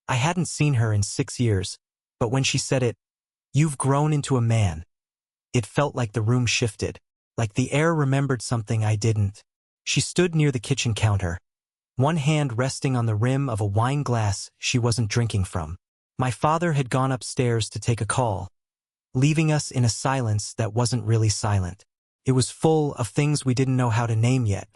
I hadn't seen her in 6 years, but when she said it, "You've grown into a man," it felt like the room shifted, like the air remembered something I didn't. She stood near the kitchen counter, one hand resting on the rim of a wine glass she wasn't drinking from. My father had gone upstairs to take a call, leaving us in a silence that wasn't really silent. It was full of things we didn't know how to name yet.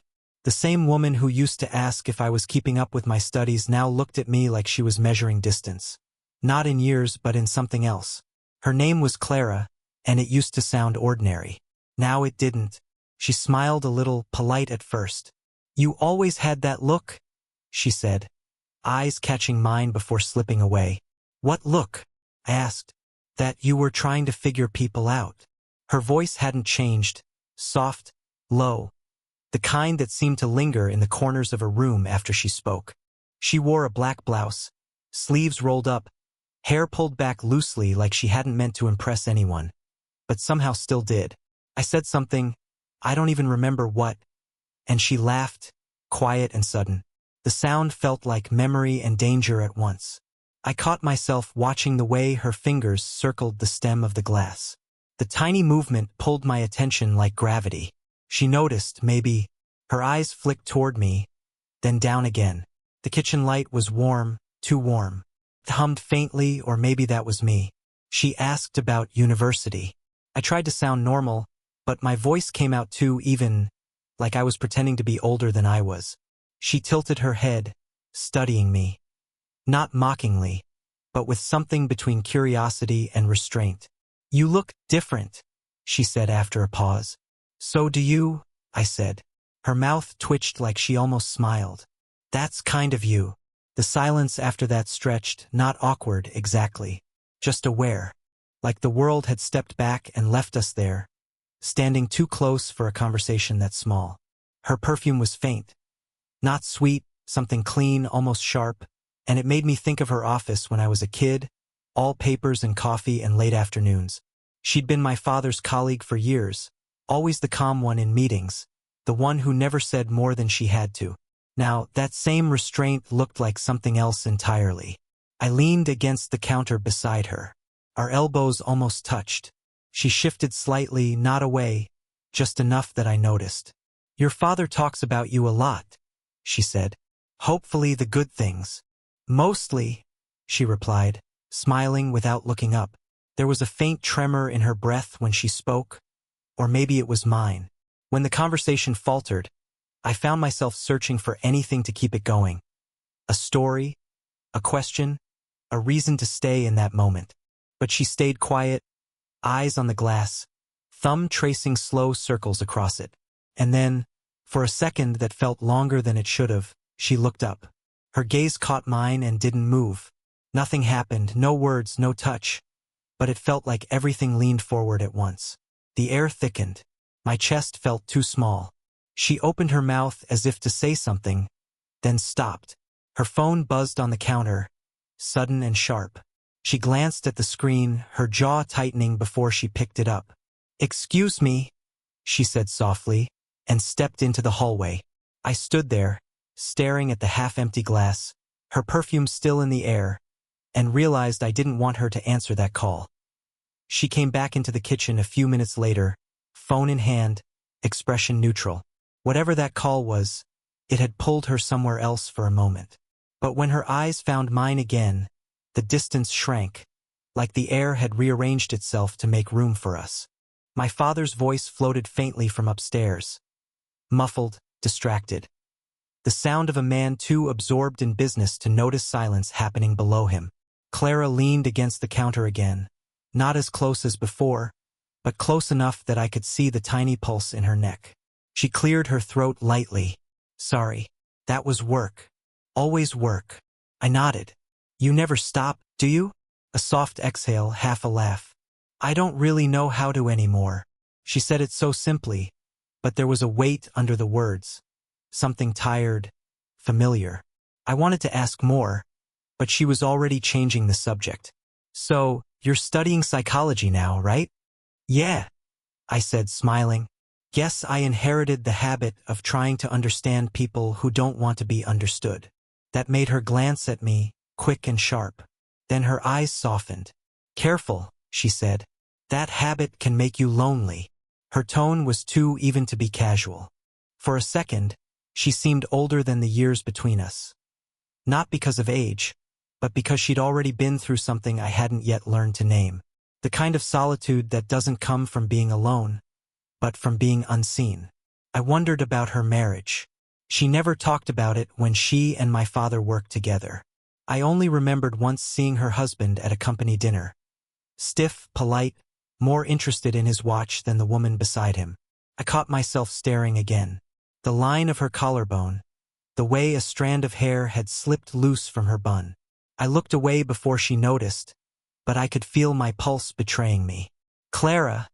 The same woman who used to ask if I was keeping up with my studies now looked at me like she was measuring distance. Not in years, but in something else. Her name was Clara, and it used to sound ordinary. Now it didn't. She smiled a little, polite at first. "You always had that look," she said, eyes catching mine before slipping away. "What look?" I asked. "That you were trying to figure people out." Her voice hadn't changed, soft, low, the kind that seemed to linger in the corners of a room after she spoke. She wore a black blouse, sleeves rolled up, hair pulled back loosely like she hadn't meant to impress anyone, but somehow still did. I said something, I don't even remember what, and she laughed, quiet and sudden. The sound felt like memory and danger at once. I caught myself watching the way her fingers circled the stem of the glass. The tiny movement pulled my attention like gravity. She noticed, maybe. Her eyes flicked toward me, then down again. The kitchen light was warm, too warm. It hummed faintly, or maybe that was me. She asked about university. I tried to sound normal, but my voice came out too even, like I was pretending to be older than I was. She tilted her head, studying me. Not mockingly, but with something between curiosity and restraint. "You look different," she said after a pause. "So do you," I said. Her mouth twitched like she almost smiled. "That's kind of you." The silence after that stretched, not awkward exactly, just aware, like the world had stepped back and left us there, standing too close for a conversation that small. Her perfume was faint, not sweet, something clean, almost sharp, and it made me think of her office when I was a kid, all papers and coffee and late afternoons. She'd been my father's colleague for years, always the calm one in meetings, the one who never said more than she had to. Now, that same restraint looked like something else entirely. I leaned against the counter beside her. Our elbows almost touched. She shifted slightly, not away, just enough that I noticed. "Your father talks about you a lot," she said. "Hopefully the good things." "Mostly," she replied, smiling without looking up. There was a faint tremor in her breath when she spoke, or maybe it was mine. When the conversation faltered, I found myself searching for anything to keep it going. A story, a question, a reason to stay in that moment. But she stayed quiet, eyes on the glass, thumb tracing slow circles across it. And then, for a second that felt longer than it should have, she looked up. Her gaze caught mine and didn't move. Nothing happened, no words, no touch. But it felt like everything leaned forward at once. The air thickened. My chest felt too small. She opened her mouth as if to say something, then stopped. Her phone buzzed on the counter, sudden and sharp. She glanced at the screen, her jaw tightening before she picked it up. "Excuse me," she said softly, and stepped into the hallway. I stood there, staring at the half-empty glass, her perfume still in the air, and realized I didn't want her to answer that call. She came back into the kitchen a few minutes later, phone in hand, expression neutral. Whatever that call was, it had pulled her somewhere else for a moment. But when her eyes found mine again, the distance shrank, like the air had rearranged itself to make room for us. My father's voice floated faintly from upstairs, muffled, distracted. The sound of a man too absorbed in business to notice silence happening below him. Clara leaned against the counter again, not as close as before, but close enough that I could see the tiny pulse in her neck. She cleared her throat lightly. "Sorry. That was work. Always work." I nodded. "You never stop, do you?" A soft exhale, half a laugh. "I don't really know how to anymore." She said it so simply, but there was a weight under the words. Something tired, familiar. I wanted to ask more, but she was already changing the subject. "So, you're studying psychology now, right?" "Yeah," I said, smiling. "Guess I inherited the habit of trying to understand people who don't want to be understood." That made her glance at me, quick and sharp. Then her eyes softened. "Careful," she said. "That habit can make you lonely." Her tone was too even to be casual. For a second, she seemed older than the years between us. Not because of age, but because she'd already been through something I hadn't yet learned to name. The kind of solitude that doesn't come from being alone, but from being unseen. I wondered about her marriage. She never talked about it when she and my father worked together. I only remembered once seeing her husband at a company dinner. Stiff, polite, more interested in his watch than the woman beside him. I caught myself staring again. The line of her collarbone, the way a strand of hair had slipped loose from her bun. I looked away before she noticed, but I could feel my pulse betraying me. "Clara,"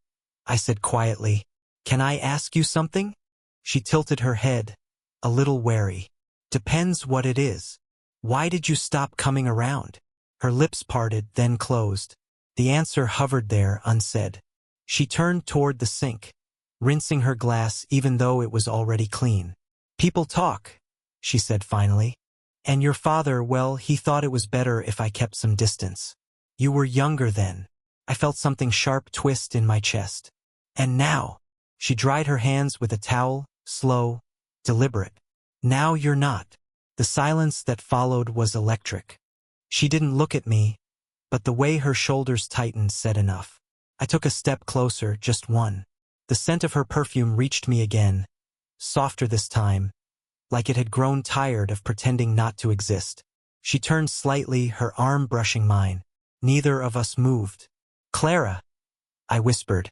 I said quietly, "can I ask you something?" She tilted her head, a little wary. "Depends what it is. Why did you stop coming around?" Her lips parted, then closed. The answer hovered there, unsaid. She turned toward the sink, rinsing her glass even though it was already clean. "People talk," she said finally. "And your father, well, he thought it was better if I kept some distance. You were younger then." I felt something sharp twist in my chest. "And now?" She dried her hands with a towel, slow, deliberate. "Now you're not." The silence that followed was electric. She didn't look at me, but the way her shoulders tightened said enough. I took a step closer, just one. The scent of her perfume reached me again, softer this time, like it had grown tired of pretending not to exist. She turned slightly, her arm brushing mine. Neither of us moved. "Clara," I whispered,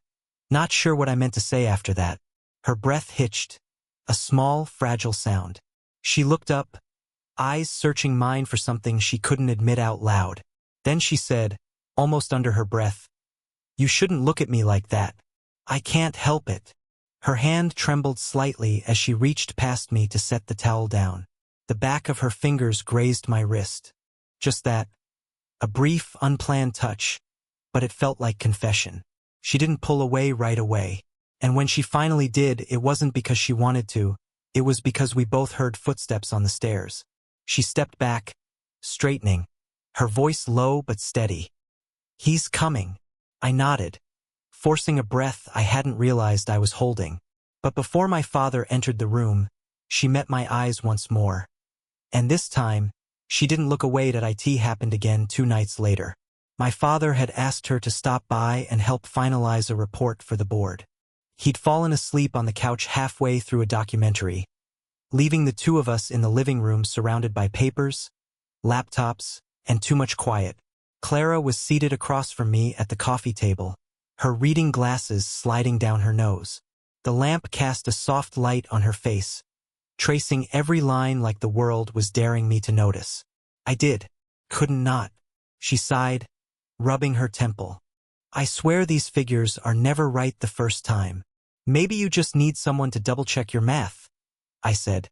not sure what I meant to say after that. Her breath hitched, a small, fragile sound. She looked up, eyes searching mine for something she couldn't admit out loud. Then she said, almost under her breath, "You shouldn't look at me like that. I can't help it." Her hand trembled slightly as she reached past me to set the towel down. The back of her fingers grazed my wrist. Just that. A brief, unplanned touch, but it felt like confession. She didn't pull away right away. And when she finally did, it wasn't because she wanted to. It was because we both heard footsteps on the stairs. She stepped back, straightening, her voice low but steady. "He's coming." I nodded, forcing a breath I hadn't realized I was holding. But before my father entered the room, she met my eyes once more. And this time, she didn't look away. It happened again 2 nights later. My father had asked her to stop by and help finalize a report for the board. He'd fallen asleep on the couch halfway through a documentary, leaving the two of us in the living room surrounded by papers, laptops, and too much quiet. Clara was seated across from me at the coffee table, her reading glasses sliding down her nose. The lamp cast a soft light on her face, tracing every line like the world was daring me to notice. I did. Couldn't not. She sighed, rubbing her temple. "I swear these figures are never right the first time. Maybe you just need someone to double-check your math," I said,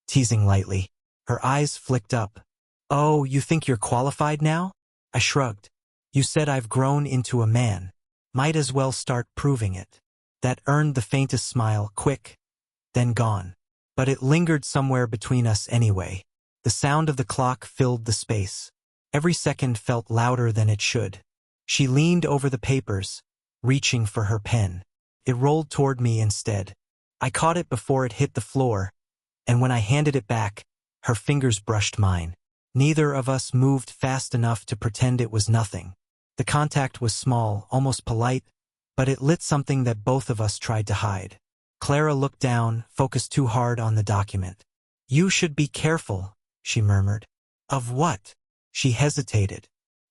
teasing lightly. Her eyes flicked up. "Oh, you think you're qualified now?" I shrugged. "You said I've grown into a man. Might as well start proving it." That earned the faintest smile, quick, then gone. But it lingered somewhere between us anyway. The sound of the clock filled the space. Every second felt louder than it should. She leaned over the papers, reaching for her pen. It rolled toward me instead. I caught it before it hit the floor, and when I handed it back, her fingers brushed mine. Neither of us moved fast enough to pretend it was nothing. The contact was small, almost polite, but it lit something that both of us tried to hide. Clara looked down, focused too hard on the document. "You should be careful," she murmured. "Of what?" She hesitated.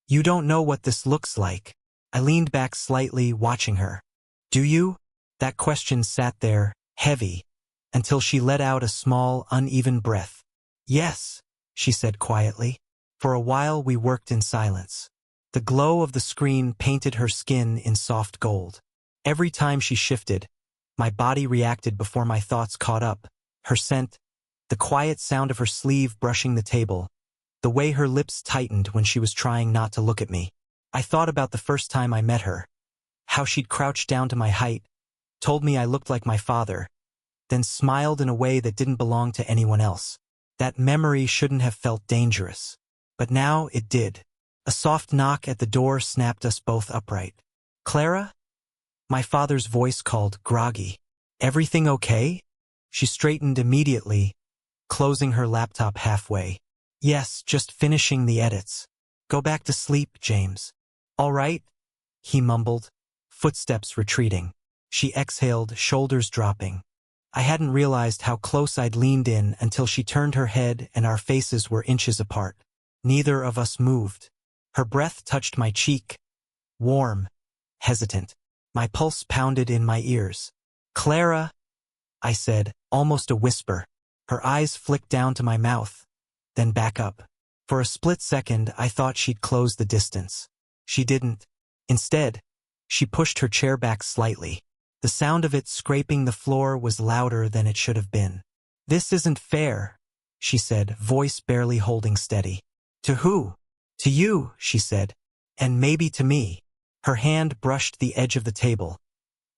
"You don't know what this looks like." I leaned back slightly, watching her. "Do you?" That question sat there, heavy, until she let out a small, uneven breath. "Yes," she said quietly. For a while we worked in silence. The glow of the screen painted her skin in soft gold. Every time she shifted, my body reacted before my thoughts caught up. Her scent, the quiet sound of her sleeve brushing the table, the way her lips tightened when she was trying not to look at me. I thought about the first time I met her, how she'd crouched down to my height, told me I looked like my father, then smiled in a way that didn't belong to anyone else. That memory shouldn't have felt dangerous. But now it did. A soft knock at the door snapped us both upright. "Clara?" My father's voice called, groggy. "Everything okay?" She straightened immediately, closing her laptop halfway. "Yes, just finishing the edits. Go back to sleep, James." "All right," he mumbled, footsteps retreating. She exhaled, shoulders dropping. I hadn't realized how close I'd leaned in until she turned her head and our faces were inches apart. Neither of us moved. Her breath touched my cheek, warm, hesitant. My pulse pounded in my ears. "Clara," I said, almost a whisper. Her eyes flicked down to my mouth, then back up. For a split second, I thought she'd close the distance. She didn't. Instead, she pushed her chair back slightly. The sound of it scraping the floor was louder than it should have been. "This isn't fair," she said, voice barely holding steady. "To who?" "To you," she said, "and maybe to me." Her hand brushed the edge of the table.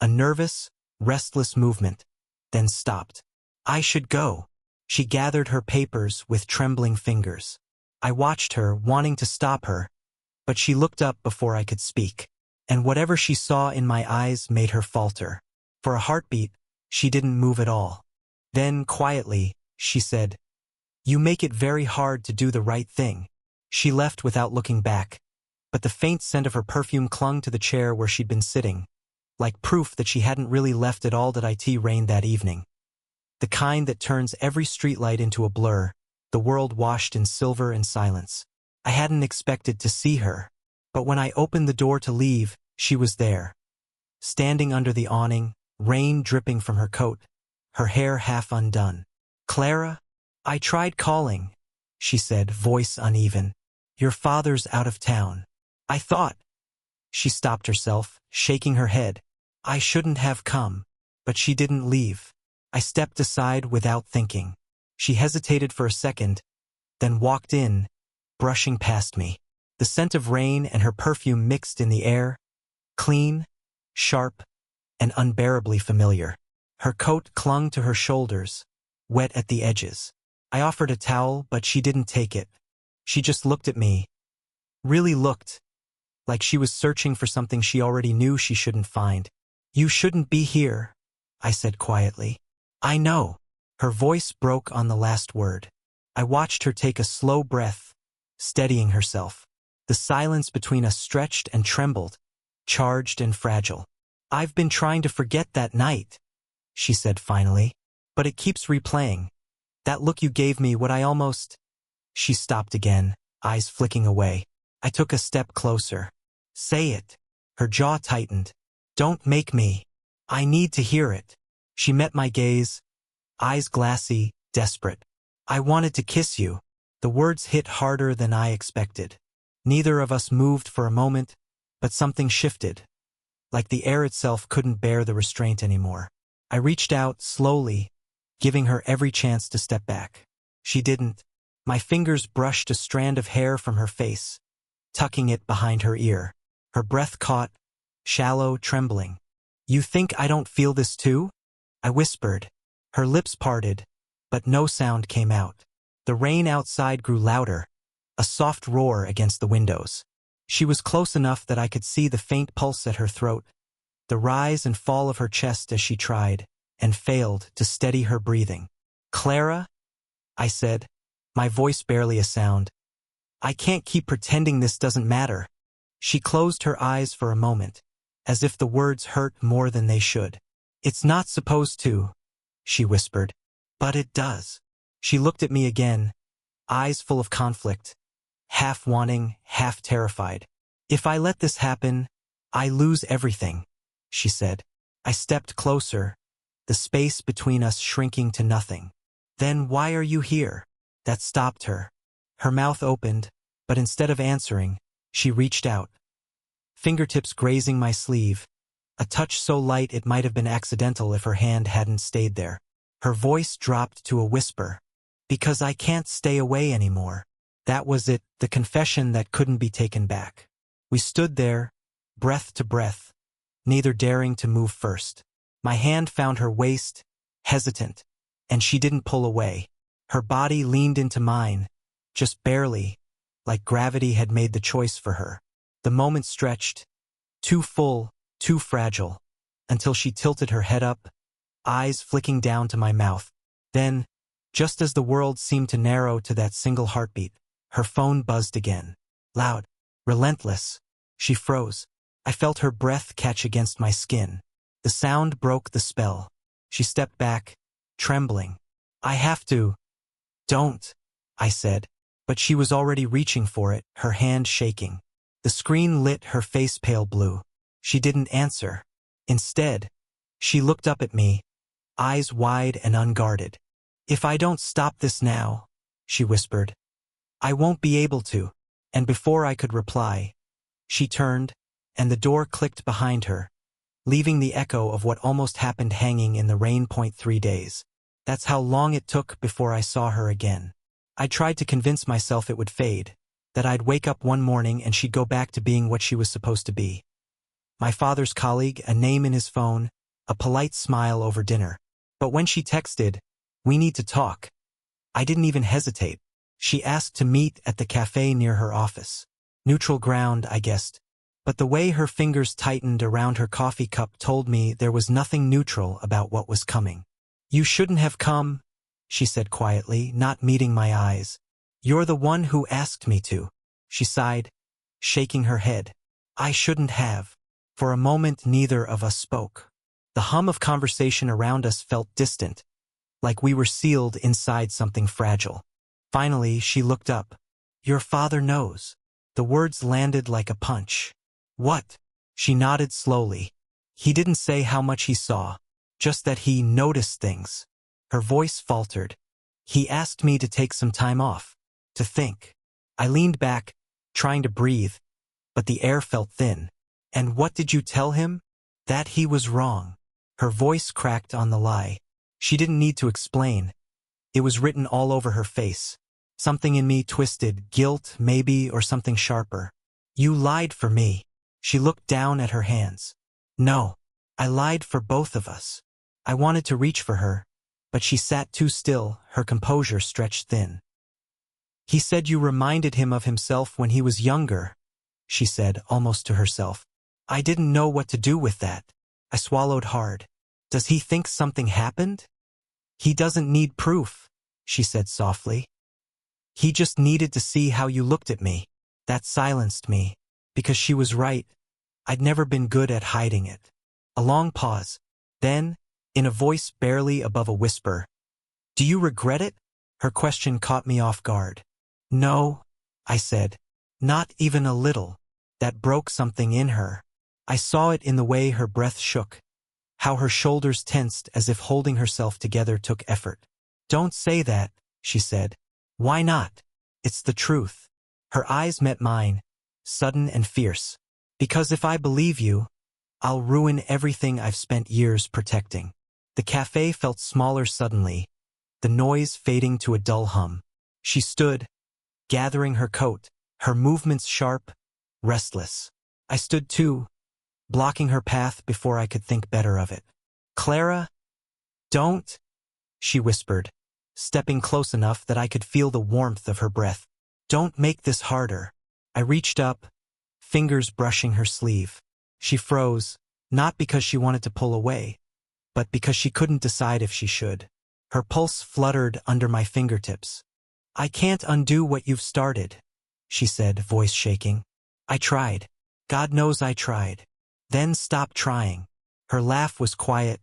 A nervous, restless movement, then stopped. "I should go." She gathered her papers with trembling fingers. I watched her, wanting to stop her, but she looked up before I could speak. And whatever she saw in my eyes made her falter. For a heartbeat, she didn't move at all. Then, quietly, she said, "You make it very hard to do the right thing." She left without looking back, but the faint scent of her perfume clung to the chair where she'd been sitting, like proof that she hadn't really left at all. That it rained that evening. The kind that turns every streetlight into a blur, the world washed in silver and silence. I hadn't expected to see her. But when I opened the door to leave, she was there. Standing under the awning, rain dripping from her coat, her hair half undone. "Clara?" "I tried calling," she said, voice uneven. "Your father's out of town. I thought—" She stopped herself, shaking her head. "I shouldn't have come." But she didn't leave. I stepped aside without thinking. She hesitated for a second, then walked in, brushing past me. The scent of rain and her perfume mixed in the air, clean, sharp, and unbearably familiar. Her coat clung to her shoulders, wet at the edges. I offered a towel, but she didn't take it. She just looked at me. Really looked, like she was searching for something she already knew she shouldn't find. "You shouldn't be here," I said quietly. "I know." Her voice broke on the last word. I watched her take a slow breath, steadying herself. The silence between us stretched and trembled, charged and fragile. "I've been trying to forget that night," she said finally. "But it keeps replaying. That look you gave me, what I almost—" She stopped again, eyes flicking away. I took a step closer. "Say it." Her jaw tightened. "Don't make me. I need to hear it." She met my gaze, eyes glassy, desperate. "I wanted to kiss you." The words hit harder than I expected. Neither of us moved for a moment, but something shifted. Like the air itself couldn't bear the restraint anymore. I reached out, slowly, giving her every chance to step back. She didn't. My fingers brushed a strand of hair from her face, tucking it behind her ear. Her breath caught, shallow, trembling. "You think I don't feel this too?" I whispered. Her lips parted, but no sound came out. The rain outside grew louder, a soft roar against the windows. She was close enough that I could see the faint pulse at her throat, the rise and fall of her chest as she tried, and failed, to steady her breathing. "Clara?" I said, my voice barely a sound. "I can't keep pretending this doesn't matter." She closed her eyes for a moment, as if the words hurt more than they should. "It's not supposed to," she whispered. "But it does." She looked at me again, eyes full of conflict, half wanting, half terrified. "If I let this happen, I lose everything," she said. I stepped closer, the space between us shrinking to nothing. "Then why are you here?" That stopped her. Her mouth opened, but instead of answering, she reached out. Fingertips grazing my sleeve, a touch so light it might have been accidental if her hand hadn't stayed there. Her voice dropped to a whisper. "Because I can't stay away anymore." That was it, the confession that couldn't be taken back. We stood there, breath to breath, neither daring to move first. My hand found her waist, hesitant, and she didn't pull away. Her body leaned into mine, just barely, like gravity had made the choice for her. The moment stretched, too full, too fragile, until she tilted her head up, eyes flicking down to my mouth. Then, just as the world seemed to narrow to that single heartbeat, her phone buzzed again. Loud, relentless. She froze. I felt her breath catch against my skin. The sound broke the spell. She stepped back, trembling. I have to. Don't, I said, but she was already reaching for it, her hand shaking. The screen lit, her face pale blue. She didn't answer. Instead, she looked up at me, eyes wide and unguarded. If I don't stop this now, she whispered, I won't be able to. And before I could reply, she turned, and the door clicked behind her, leaving the echo of what almost happened hanging in the rain. 3 days. That's how long it took before I saw her again. I tried to convince myself it would fade, that I'd wake up one morning and she'd go back to being what she was supposed to be. My father's colleague, a name in his phone, a polite smile over dinner. But when she texted, "We need to talk," I didn't even hesitate. She asked to meet at the cafe near her office. Neutral ground, I guessed. But the way her fingers tightened around her coffee cup told me there was nothing neutral about what was coming. You shouldn't have come, she said quietly, not meeting my eyes. You're the one who asked me to. She sighed, shaking her head. I shouldn't have. For a moment neither of us spoke. The hum of conversation around us felt distant, like we were sealed inside something fragile. Finally, she looked up. Your father knows. The words landed like a punch. What? She nodded slowly. He didn't say how much he saw, just that he noticed things. Her voice faltered. He asked me to take some time off, to think. I leaned back, trying to breathe, but the air felt thin. And what did you tell him? That he was wrong. Her voice cracked on the lie. She didn't need to explain. It was written all over her face. Something in me twisted, guilt, maybe, or something sharper. You lied for me. She looked down at her hands. No, I lied for both of us. I wanted to reach for her, but she sat too still, her composure stretched thin. He said you reminded him of himself when he was younger, she said, almost to herself. I didn't know what to do with that. I swallowed hard. Does he think something happened? He doesn't need proof, she said softly. He just needed to see how you looked at me. That silenced me, because she was right. I'd never been good at hiding it. A long pause. Then, in a voice barely above a whisper, do you regret it? Her question caught me off guard. No, I said. Not even a little. That broke something in her. I saw it in the way her breath shook, how her shoulders tensed as if holding herself together took effort. Don't say that, she said. Why not? It's the truth. Her eyes met mine, sudden and fierce. Because if I believe you, I'll ruin everything I've spent years protecting. The cafe felt smaller suddenly, the noise fading to a dull hum. She stood, gathering her coat, her movements sharp, restless. I stood too, blocking her path before I could think better of it. Clara? Don't, she whispered, stepping close enough that I could feel the warmth of her breath. Don't make this harder. I reached up, fingers brushing her sleeve. She froze, not because she wanted to pull away, but because she couldn't decide if she should. Her pulse fluttered under my fingertips. I can't undo what you've started, she said, voice shaking. I tried. God knows I tried. Then stop trying. Her laugh was quiet,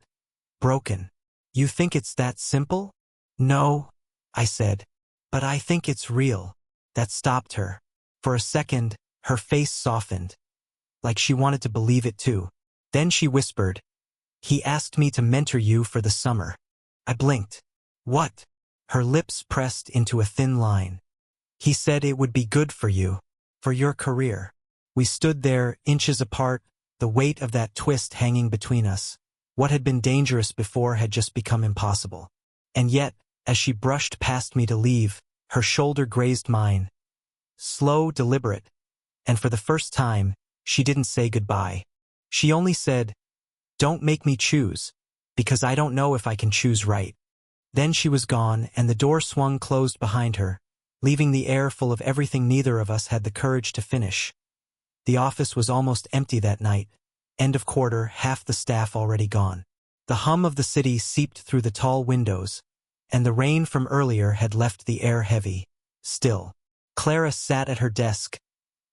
broken. You think it's that simple? No, I said, but I think it's real. That stopped her. For a second, her face softened, like she wanted to believe it too. Then she whispered, he asked me to mentor you for the summer. I blinked. What? Her lips pressed into a thin line. He said it would be good for you, for your career. We stood there, inches apart, the weight of that twist hanging between us. What had been dangerous before had just become impossible. And yet, as she brushed past me to leave, her shoulder grazed mine. Slow, deliberate. And for the first time, she didn't say goodbye. She only said, don't make me choose, because I don't know if I can choose right. Then she was gone, and the door swung closed behind her, leaving the air full of everything neither of us had the courage to finish. The office was almost empty that night. End of quarter, half the staff already gone. The hum of the city seeped through the tall windows, and the rain from earlier had left the air heavy, still. Clara sat at her desk,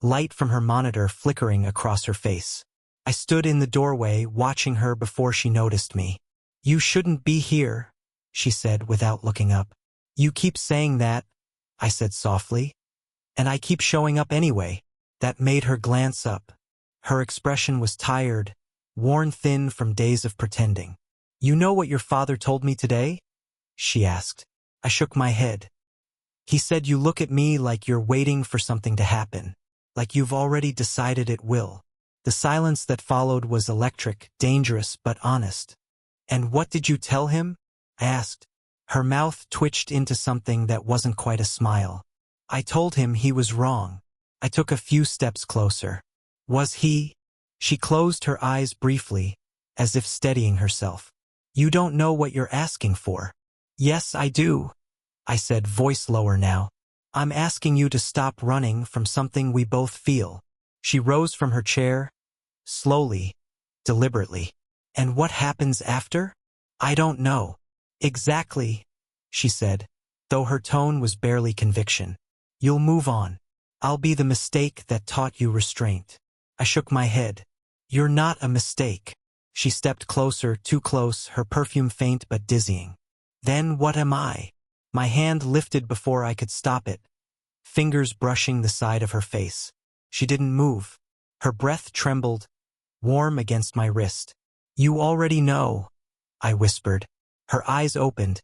light from her monitor flickering across her face. I stood in the doorway watching her before she noticed me. "You shouldn't be here," she said without looking up. "You keep saying that," I said softly. "And I keep showing up anyway." That made her glance up. Her expression was tired, worn thin from days of pretending. "You know what your father told me today?" she asked. I shook my head. "He said you look at me like you're waiting for something to happen, like you've already decided it will." The silence that followed was electric, dangerous, but honest. "And what did you tell him?" I asked. Her mouth twitched into something that wasn't quite a smile. "I told him he was wrong." I took a few steps closer. "Was he?" She closed her eyes briefly, as if steadying herself. "You don't know what you're asking for." "Yes, I do," I said, voice lower now. "I'm asking you to stop running from something we both feel." She rose from her chair, slowly, deliberately. "And what happens after?" "I don't know." "Exactly," she said, though her tone was barely conviction. "You'll move on. I'll be the mistake that taught you restraint." I shook my head. "You're not a mistake." She stepped closer, too close, her perfume faint but dizzying. "Then what am I?" My hand lifted before I could stop it, fingers brushing the side of her face. She didn't move. Her breath trembled, warm against my wrist. "You already know," I whispered. Her eyes opened,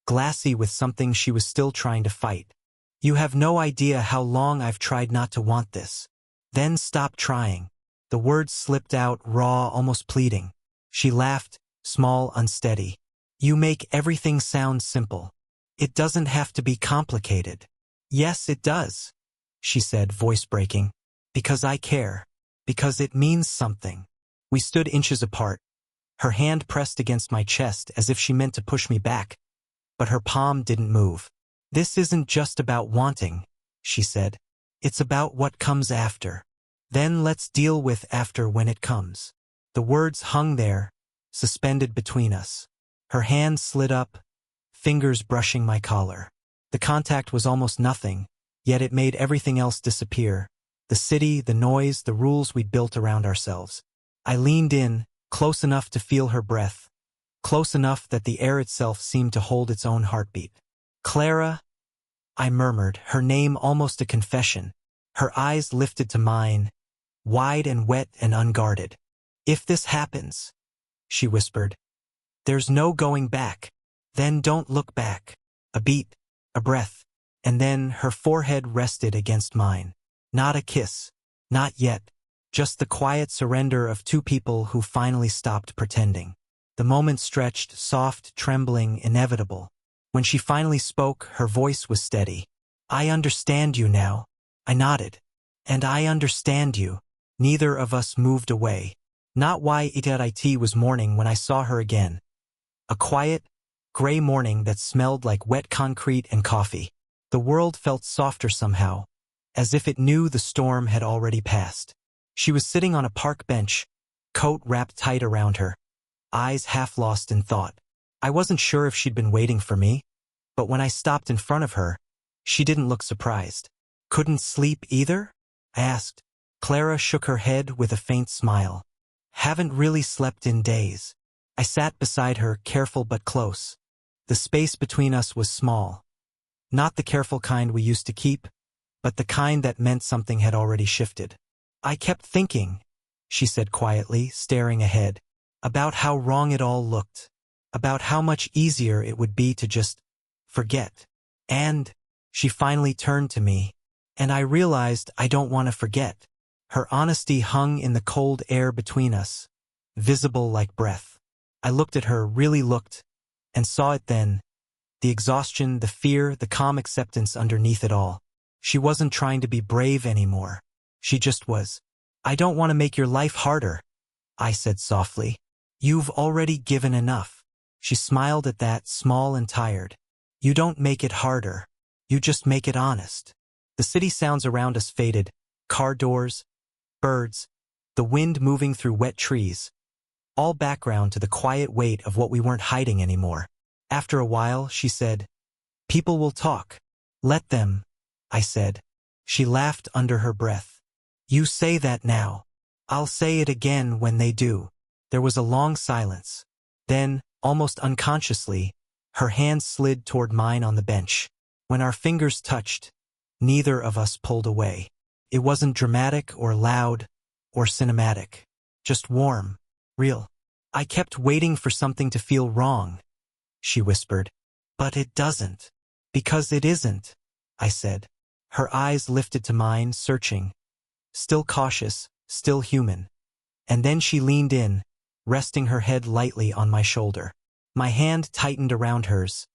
glassy with something she was still trying to fight. "You have no idea how long I've tried not to want this." "Then stop trying." The words slipped out, raw, almost pleading. She laughed, small, unsteady. "You make everything sound simple. It doesn't have to be complicated." "Yes, it does," she said, voice breaking. "Because I care. Because it means something." We stood inches apart. Her hand pressed against my chest as if she meant to push me back, but her palm didn't move. "This isn't just about wanting," she said. "It's about what comes after. Then let's deal with after when it comes." The words hung there, suspended between us. Her hand slid up, fingers brushing my collar. The contact was almost nothing, yet it made everything else disappear. The city, the noise, the rules we'd built around ourselves. I leaned in, close enough to feel her breath, close enough that the air itself seemed to hold its own heartbeat. "Clara," I murmured, her name almost a confession. Her eyes lifted to mine, wide and wet and unguarded. "If this happens," she whispered, "there's no going back. Then don't look back." A beat, a breath, and then her forehead rested against mine. Not a kiss. Not yet. Just the quiet surrender of two people who finally stopped pretending. The moment stretched, soft, trembling, inevitable. When she finally spoke, her voice was steady. "I understand you now." I nodded. "And I understand you." Neither of us moved away. Not why it was morning when I saw her again. A quiet, gray morning that smelled like wet concrete and coffee. The world felt softer somehow, as if it knew the storm had already passed. She was sitting on a park bench, coat wrapped tight around her, eyes half lost in thought. I wasn't sure if she'd been waiting for me, but when I stopped in front of her, she didn't look surprised. "Couldn't sleep either?" I asked. Clara shook her head with a faint smile. "Haven't really slept in days." I sat beside her, careful but close. The space between us was small. Not the careful kind we used to keep, but the kind that meant something had already shifted. "I kept thinking," she said quietly, staring ahead, "about how wrong it all looked, about how much easier it would be to just forget. And," she finally turned to me, "and I realized I don't want to forget." Her honesty hung in the cold air between us, visible like breath. I looked at her, really looked, and saw it then. The exhaustion, the fear, the calm acceptance underneath it all. She wasn't trying to be brave anymore. She just was. "I don't want to make your life harder," I said softly. "You've already given enough." She smiled at that, small and tired. "You don't make it harder." You just make it honest. The city sounds around us faded. Car doors, birds, the wind moving through wet trees. All background to the quiet weight of what we weren't hiding anymore. After a while, she said, "People will talk. Let them," I said. She laughed under her breath. "You say that now. I'll say it again when they do." There was a long silence. Then, almost unconsciously, her hand slid toward mine on the bench. When our fingers touched, neither of us pulled away. It wasn't dramatic or loud or cinematic. Just warm, real. "I kept waiting for something to feel wrong," she whispered. "But it doesn't." "Because it isn't," I said. Her eyes lifted to mine, searching. Still cautious, still human. And then she leaned in, resting her head lightly on my shoulder. My hand tightened around hers,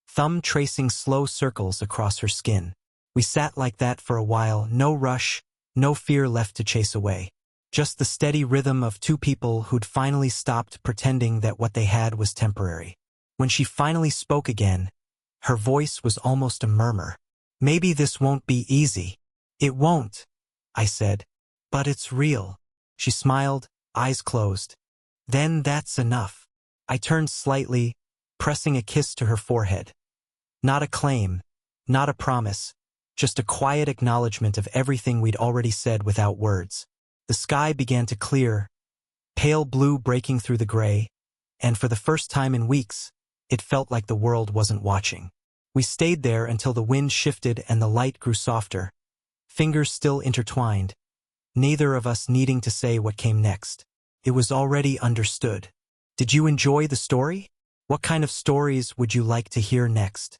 thumb tracing slow circles across her skin. We sat like that for a while, no rush, no fear left to chase away. Just the steady rhythm of two people who'd finally stopped pretending that what they had was temporary. When she finally spoke again, her voice was almost a murmur. "Maybe this won't be easy." "It won't," I said. "But it's real." She smiled, eyes closed. "Then that's enough." I turned slightly, pressing a kiss to her forehead. Not a claim, not a promise, just a quiet acknowledgement of everything we'd already said without words. The sky began to clear, pale blue breaking through the gray, and for the first time in weeks, it felt like the world wasn't watching. We stayed there until the wind shifted and the light grew softer, fingers still intertwined, neither of us needing to say what came next. It was already understood. Did you enjoy the story? What kind of stories would you like to hear next?